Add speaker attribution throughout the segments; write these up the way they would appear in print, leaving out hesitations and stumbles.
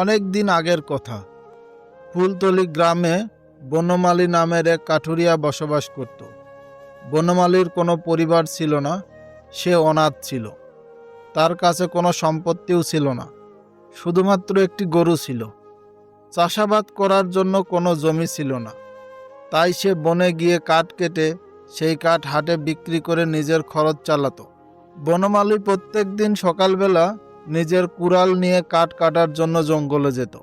Speaker 1: অনেক দিন আগের কথা। ফুলতলি গ্রামে বনমালী নামের এক কাঠুরিয়া বসবাস করত। বনমালীর কোনো পরিবার ছিল না, সে অনাথ ছিল। তার কাছে কোনো সম্পত্তিও ছিল না, শুধুমাত্র একটি গরু ছিল। চাষাবাদ করার জন্য কোনো জমি ছিল না, তাই সে বনে গিয়ে কাঠ কেটে সেই কাঠ হাটে বিক্রি করে নিজের খরচ চালাতো। বনমালী প্রত্যেক দিন সকালবেলা নিজের কুড়াল নিয়ে কাঠ কাটার জন্য জঙ্গলে যেত।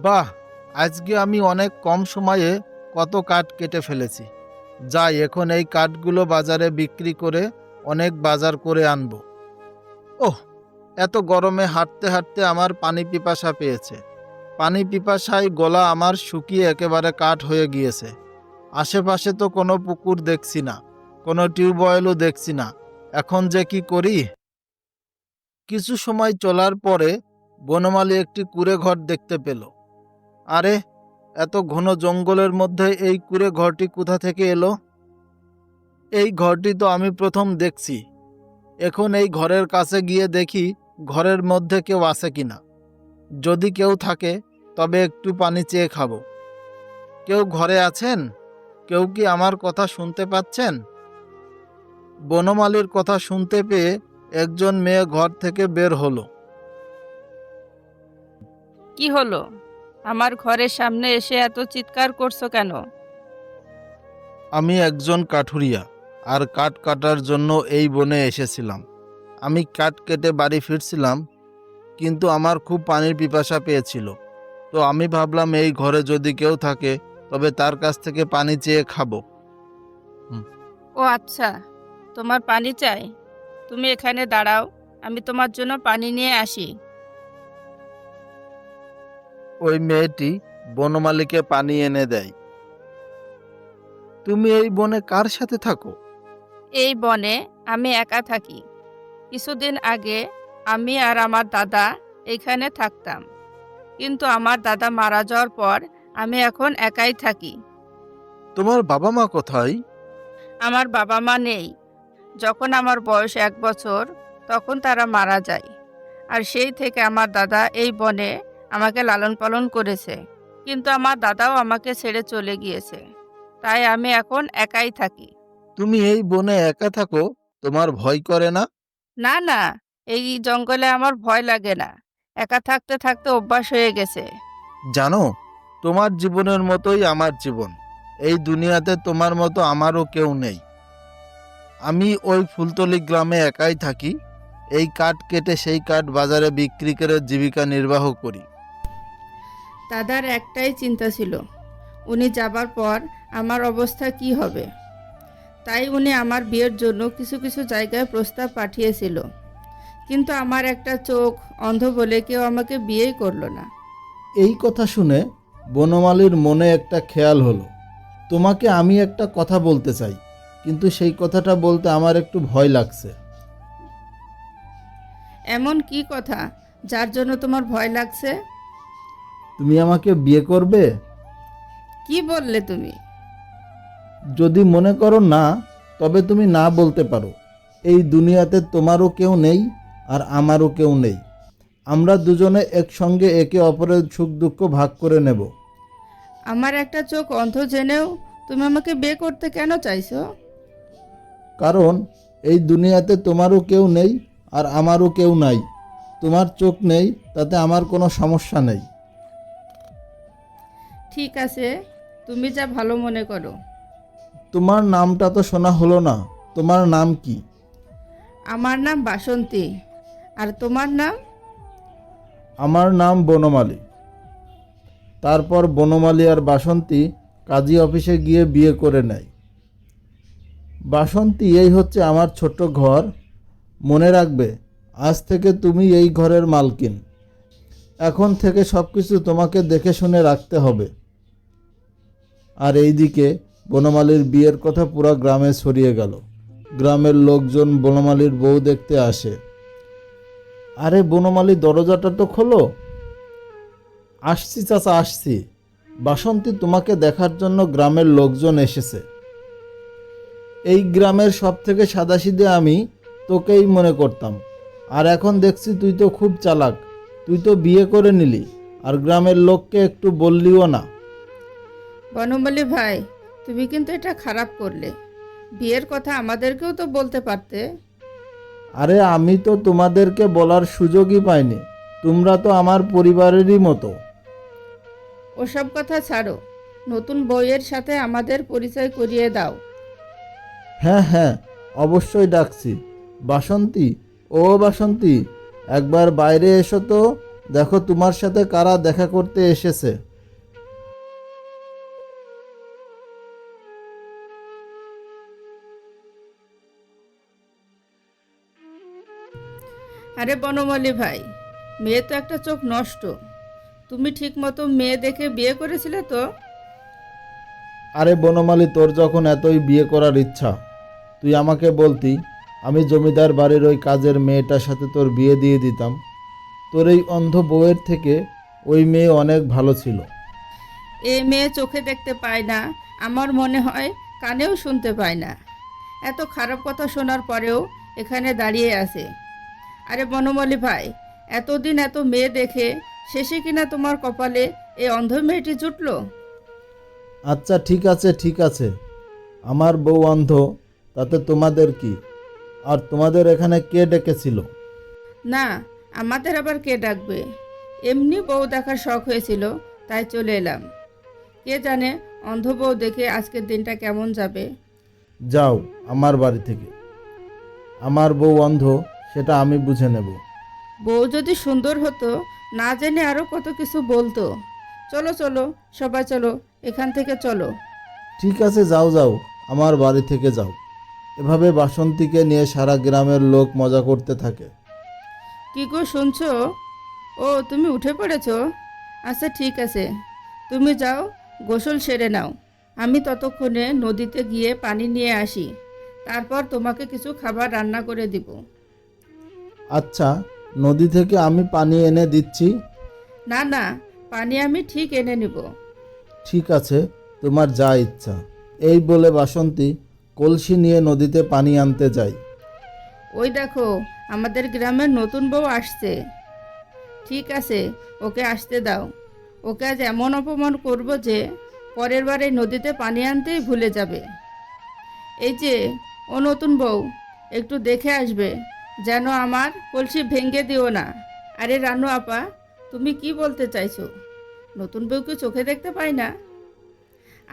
Speaker 1: বাহ, আজকে আমি অনেক কম সময়ে কত কাঠ কেটে ফেলেছি। যাই, এখন এই কাঠগুলো বাজারে বিক্রি করে অনেক বাজার করে আনব। ওহ, এত গরমে হাঁটতে হাঁটতে আমার পানি পিপাসা পেয়েছে। পানি পিপাসায় গলা আমার শুকিয়ে একেবারে কাঠ হয়ে গিয়েছে। আশেপাশে তো কোনো পুকুর দেখছি না, কোনো টিউবওয়েলও দেখছি না। এখন যে কি করি? কিছু সময় চলার পরে বনমালী একটি কুঁড়ে ঘর দেখতে পেল। আরে, এত ঘন জঙ্গলের মধ্যে এই কুঁড়ে ঘরটি কোথা থেকে এলো? এই ঘরটি তো আমি প্রথম দেখছি। এখন এই ঘরের কাছে গিয়ে দেখি ঘরের মধ্যে কেউ আছে কিনা। যদি কেউ থাকে তবে একটু পানি চেয়ে খাবো। কেউ ঘরে আছেন? কেউ কি আমার কথা শুনতে পাচ্ছেন? বনমালীর কথা শুনতে পেয়ে একজন মেয়ে ঘর থেকে বের হলো।
Speaker 2: কি হলো? আমার ঘরের সামনে এসে এত চিৎকার করছো কেন?
Speaker 1: আমি একজন কাঠুরিয়া, আর কাঠ কাটার জন্য এই বনে এসেছিলাম। আমি কাঠ কেটে বাড়ি ফিরছিলাম, কিন্তু আমার খুব পানির পিপাসা পেয়েছিল। তো আমি ভাবলাম এই ঘরে যদি কেউ থাকে তবে তার কাছ থেকে পানি চেয়ে খাবো।
Speaker 2: ও আচ্ছা, তোমার পানি চাই? তুমি এখানে দাঁড়াও, আমি তোমার জন্য পানি নিয়ে আসি।
Speaker 1: ওই মেয়েটি বনমালীকে পানি এনে দেয়। তুমি এই বনে কার সাথে থাকো?
Speaker 2: এই বনে আমি একা থাকি। কিছুদিন আগে আমি আর আমার দাদা এখানে থাকতাম, কিন্তু আমার দাদা মারা যাওয়ার পর আমি এখন একাই থাকি।
Speaker 1: তোমার বাবা মা কোথায়?
Speaker 2: আমার বাবা মা নেই। যখন আমার বয়স 1 বছর তখন তারা মারা যায়। আর সেই থেকে আমার দাদা এই বনে আমাকে লালন পালন করেছে, কিন্তু আমার দাদাও আমাকে ছেড়ে চলে গিয়েছে। তাই আমি এখন একাই থাকি।
Speaker 1: তুমি এই বনে একা থাকো, তোমার ভয় করে না?
Speaker 2: না না, এই জঙ্গলে আমার ভয় লাগে না। একা থাকতে থাকতে অভ্যাস হয়ে গেছে।
Speaker 1: জানো, তোমার জীবনের মতোই আমার জীবন। এই দুনিয়াতে তোমার মতো আমারও কেউ নেই। আমি ওই ফুলতলি গ্রামে একাই থাকি। এই কাঠ কেটে সেই কাঠ বাজারে বিক্রি করে জীবিকা নির্বাহ করি।
Speaker 2: দাদার একটাই চিন্তা ছিল, উনি যাবার পর আমার অবস্থা কি হবে। তাই উনি আমার বিয়ের জন্য কিছু কিছু জায়গায় প্রস্তাব পাঠিয়েছিল, কিন্তু আমার একটা চোখ অন্ধ বলে কেউ আমাকে বিয়েই করলো না।
Speaker 1: এই কথা শুনে বনমালীর মনে একটা খেয়াল হলো। তোমাকে আমি একটা কথা বলতে চাই, কিন্তু সেই কথাটা বলতে আমার একটু ভয় লাগছে।
Speaker 2: এমন কি কথা যার জন্য তোমার ভয় লাগছে?
Speaker 1: তুমি আমাকে বিয়ে করবে?
Speaker 2: কি বললে তুমি?
Speaker 1: যদি মনে করো না, তবে তুমি না বলতে পারো। এই দুনিয়াতে তোমারও কেউ নেই, আর আমারও কেউ নেই। আমরা দুজনে একসঙ্গে একে অপরের সুখ দুঃখ ভাগ করে নেব।
Speaker 2: আমার একটা চোখ অন্ধ জেনেও তুমি আমাকে বিয়ে করতে কেন চাইছো?
Speaker 1: কারণ এই দুনিয়াতে তোমারও কেউ নেই, আর আমারও কেউ নাই। তোমার চোখ নেই, তাতে আমার কোনো সমস্যা নেই।
Speaker 2: ঠিক আছে, তুমি যা ভালো মনে করো।
Speaker 1: তোমার নামটা তো শোনা হলো না। তোমার নাম কি?
Speaker 2: আমার নাম বাসন্তী। আর তোমার নাম?
Speaker 1: আমার নাম বনমালী। তারপর বনমালী আর বাসন্তী কাজী অফিসে গিয়ে বিয়ে করে নেয়। বাসন্তী, এই হচ্ছে আমার ছোট্ট ঘর। মনে রাখবে, আজ থেকে তুমি এই ঘরের মালকিন। এখন থেকে সব কিছু তোমাকে দেখে শুনে রাখতে হবে। আর এইদিকে বনমালীর বিয়ের কথা পুরো গ্রামে ছড়িয়ে গেল। গ্রামের লোকজন বনমালীর বউ দেখতে আসে। আরে বনমালী, দরজাটা তো খোলো। আসছি চাচা, আসছি। বাসন্তী, তোমাকে দেখার জন্য গ্রামের লোকজন এসেছে। এই গ্রামের সব থেকে সাদাসিধে আমি তোকেই মনে করতাম, আর এখন দেখছি তুই তো খুব চালাক। তুই তো বিয়ে করে নিলি, আর গ্রামের লোককে একটু বললিও না।
Speaker 2: বনমালী ভাই, তুমি কিন্তু এটা খারাপ করলে। বিয়ের কথা আমাদেরকেও তো বলতে পারতে।
Speaker 1: আরে আমি তো তোমাদেরকে বলার সুযোগই পাইনি, তোমরা তো আমার পরিবারেরই মতো।
Speaker 2: ওসব কথা ছাড়ো, নতুন বউয়ের সাথে আমাদের পরিচয় করিয়ে দাও।
Speaker 1: হ্যাঁ হ্যাঁ, অবশ্যই ডাকছি। বাসন্তী, ও বাসন্তী, একবার বাইরে এসো তো, দেখো তোমার সাথে কারা দেখা করতে এসেছে।
Speaker 2: আরে বনমালী ভাই, মেয়ে তো একটা চোখ নষ্ট। তুমি ঠিক মতো মেয়ে দেখে বিয়ে করেছিলে তো?
Speaker 1: আরে বনমালী, তোর যখন এতই বিয়ে করার ইচ্ছা, তুই আমাকে বলতি, আমি জমিদার বাড়ির ওই কাজের মেয়েটার সাথে তোর বিয়ে দিয়ে দিতাম। তোর এই অন্ধ বউয়ের থেকে ওই মেয়ে অনেক ভালো ছিল।
Speaker 2: এই মেয়ে চোখে দেখতে পায় না, আমার মনে হয় কানেও শুনতে পায় না। এত খারাপ কথা শোনার পরেও এখানে দাঁড়িয়ে আছে। আরে বনমালী ভাই, এতদিন এত মেয়ে দেখে শেষে কিনা তোমার কপালে এই অন্ধ মেয়েটি জুটলো?
Speaker 1: আচ্ছা ঠিক আছে ঠিক আছে, আমার বউ অন্ধ, তাতে তোমাদের কি? আর তোমাদের এখানে কে ডেকেছিল?
Speaker 2: না, আমাদের আবার কে ডাকবে? এমনি বউ দেখার শখ হয়েছিল, তাই চলে এলাম। কে জানে অন্ধ বউ দেখে আজকের দিনটা কেমন যাবে।
Speaker 1: যাও আমার বাড়ি থেকে। আমার বউ অন্ধ, সেটা আমি বুঝে নেব।
Speaker 2: বউ যদি সুন্দর হতো, না জেনে আরও কত কিছু বলতো। চলো চলো, সবাই চলো, এখান থেকে চলো।
Speaker 1: ঠিক আছে, যাও যাও, আমার বাড়ি থেকে যাও। এভাবে বাসন্তীকে নিয়ে সারা গ্রামের লোক মজা করতে থাকে।
Speaker 2: কি গো শুনছো? ও, তুমি উঠে পড়েছো? আচ্ছা ঠিক আছে, তুমি যাও, গোসল সেরে নাও। আমি ততক্ষণে নদীতে গিয়ে পানি নিয়ে আসি, তারপর তোমাকে কিছু খাবার রান্না করে দিব।
Speaker 1: আচ্ছা, নদী থেকে আমি পানি এনে দিচ্ছি।
Speaker 2: না না, পানি আমি ঠিক এনে নিব।
Speaker 1: ঠিক আছে, তোমার যা ইচ্ছা। এই বলে বাসন্তী কলসি নিয়ে নদীতে পানি আনতে যায়।
Speaker 2: ওই দেখো, আমাদের গ্রামের নতুন বউ আসছে। ঠিক আছে, ওকে আসতে দাও। ওকে আজ এমন অপমান করব যে পরের বারে নদীতে পানি আনতেই ভুলে যাবে। এই যে, ও নতুন বউ, একটু দেখে আসবে, যেন আমার কলসি ভেঙে দিও না। আরে রানু আপা, তুমি কি বলতে চাইছো? নতুন বউকে চোখে দেখতে পাই না?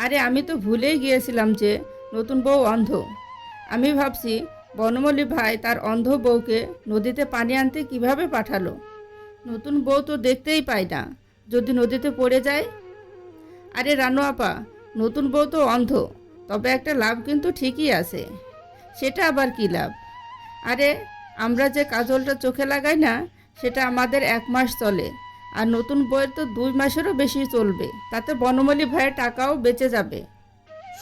Speaker 2: আরে আমি তো ভুলেই গিয়েছিলাম যে নতুন বউ অন্ধ। আমি ভাবছি বনমালী ভাই তার অন্ধ বউকে নদীতে পানি আনতে কিভাবে পাঠালো। নতুন বউ তো দেখতেই পায় না, যদি নদীতে পড়ে যায়। আরে রানু আপা, নতুন বউ তো অন্ধ, তবে একটা লাভ কিন্তু ঠিকই আছে। সেটা আবার কি লাভ? আরে, আমরা যে কাজলটা চোখে লাগাই না, সেটা আমাদের 1 মাস চলে, আর নতুন বউয়ের তো 2 মাসেরও বেশি চলবে। তাতে বনমালী ভাইয়ের টাকাও বেঁচে যাবে।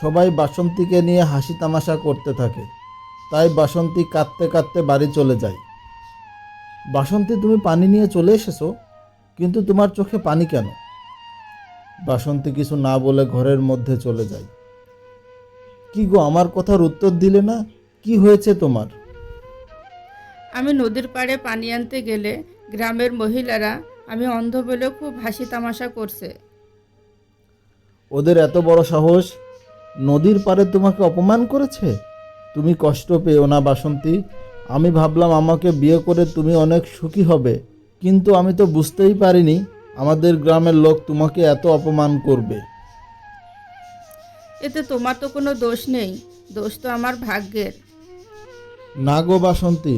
Speaker 1: সবাই বাসন্তীকে নিয়ে হাসি তামাশা করতে থাকে। তাই বাসন্তী কাঁদতে কাঁদতে বাড়ি চলে যায়। বাসন্তী, তুমি পানি নিয়ে চলে এসেছো, কিন্তু তোমার চোখে পানি কেন? বাসন্তী কিছু না বলে ঘরের মধ্যে চলে যায়। কি গো, আমার কথার উত্তর দিলে না? কি হয়েছে তোমার?
Speaker 2: আমি নদীর পাড়ে পানি আনতে গেলে গ্রামের মহিলারা আমি অন্ধ বলে খুব হাসি তামাশা করছে।
Speaker 1: ওদের এত বড় সাহস, নদীর পাড়ে তোমাকে অপমান করেছে? তুমি কষ্ট পেও না বাসন্তী। আমি ভাবলাম আমাকে বিয়ে করে তুমি অনেক সুখী হবে, কিন্তু আমি তো বুঝতেই পারিনি আমাদের গ্রামের লোক তোমাকে এত অপমান করবে।
Speaker 2: এতে তোমার তো কোনো দোষ নেই, দোষ তো আমার ভাগ্যের।
Speaker 1: না গো বাসন্তী,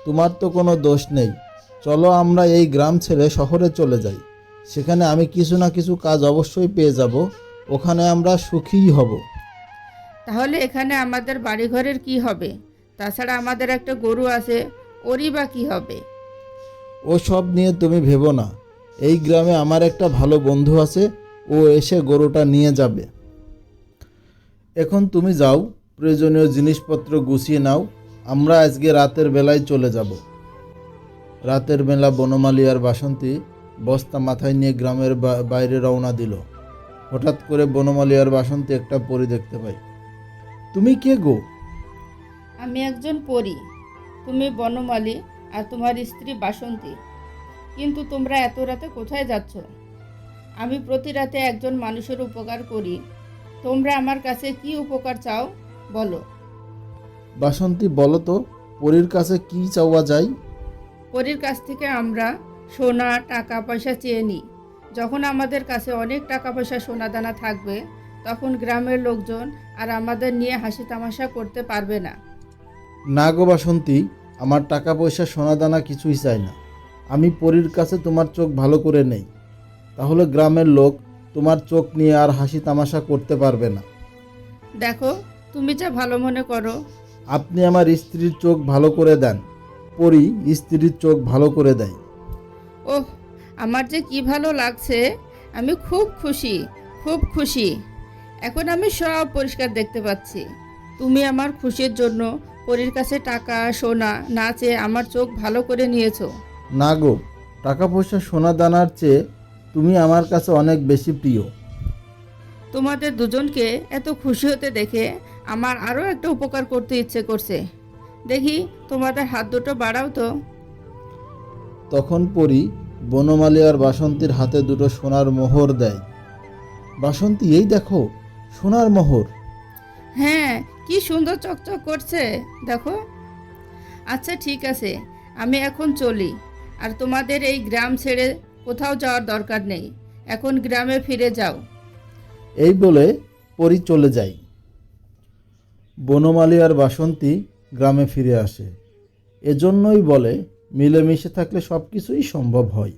Speaker 1: তোমার তো কোনো দোষ নেই। চলো আমরা এই গ্রাম ছেড়ে শহরে চলে যাই। সেখানে আমি কিছু না কিছু কাজ অবশ্যই পেয়ে যাব, ওখানে আমরা সুখীই হব।
Speaker 2: তাহলে এখানে আমাদের বাড়িঘরের কি হবে? তাছাড়া আমাদের একটা গরু আছে, ওরই বা কি হবে?
Speaker 1: ও সব নিয়ে তুমি ভেবো না। এই গ্রামে আমার একটা ভালো বন্ধু আছে, ও এসে গরুটা নিয়ে যাবে। এখন তুমি যাও, প্রয়োজনীয় জিনিসপত্র গুছিয়ে নাও। আমরা আজকে রাতের বেলায় চলে যাব। রাতের বেলা বনমালী আর বাসন্তী বস্তা মাথায় নিয়ে গ্রামের বাইরে রওনা দিল। হঠাৎ করে বনমালী আর বাসন্তী একটা পরী দেখতে পায়। তুমি কে গো?
Speaker 2: আমি একজন পরী, তুমি বনমালী, আর তোমার স্ত্রী বাসন্তী। কিন্তু তোমরা এত রাতে কোথায় যাচ্ছ? আমি প্রতি রাতে একজন মানুষের উপকার করি। তোমরা আমার কাছে কি উপকার চাও বলো।
Speaker 1: বাসন্তী, বলো তো পরীর কাছে কি চাওয়া যায়?
Speaker 2: পরীর কাছ থেকে আমরা সোনা টাকা পয়সা চেয়ে নিই। যখন আমাদের কাছে অনেক টাকা পয়সা সোনা দানা থাকবে, তখন গ্রামের লোকজন আর আমাদের নিয়ে হাসি তামাশা করতে পারবে না।
Speaker 1: না গো বাসন্তী, আমার টাকা পয়সা সোনাদানা কিছুই চাই না। আমি পরীর কাছে তোমার চোখ ভালো করে নেই, তাহলে গ্রামের লোক তোমার চোখ নিয়ে আর হাসি তামাশা করতে পারবে না।
Speaker 2: দেখো, তুমি যা ভালো মনে করো।
Speaker 1: আপনি আমার স্ত্রীর চোখ ভালো করে দেন। পরী স্ত্রীর চোখ ভালো করে দেয়।
Speaker 2: ওহ, আমার যে কি ভালো লাগছে। আমি খুব খুশি, খুব খুশি। এখন আমি সব পরিষ্কার দেখতে পাচ্ছি। তুমি আমার খুশির জন্য পরীর কাছে টাকা সোনা না চেয়ে আমার চোখ ভালো করে নিয়েছো।
Speaker 1: না গো, টাকা পয়সা সোনাদানার চেয়ে তুমি আমার কাছে অনেক বেশি প্রিয়।
Speaker 2: তোমাদের দুজনকে এত খুশি হতে দেখে আমার আরও একটা উপকার করতে ইচ্ছে করছে। দেখি তোমাদের হাত দুটো বাড়াও তো।
Speaker 1: তখন পরী বনমালী আর বাসন্তীর হাতে দুটো সোনার মোহর দেয়। বাসন্তী, এই দেখো সোনার মোহর।
Speaker 2: হ্যাঁ, কি সুন্দর চকচক করছে, দেখো। আচ্ছা ঠিক আছে, আমি এখন চলি। আর তোমাদের এই গ্রাম ছেড়ে কোথাও যাওয়ার দরকার নেই। এখন গ্রামে ফিরে যাও।
Speaker 1: এই বলে পরী চলে যায়। বনমালী আর বাসন্তী গ্রামে ফিরে আসে। এজন্যই বলে, মিলেমিশে থাকলে সব কিছুই সম্ভব হয়।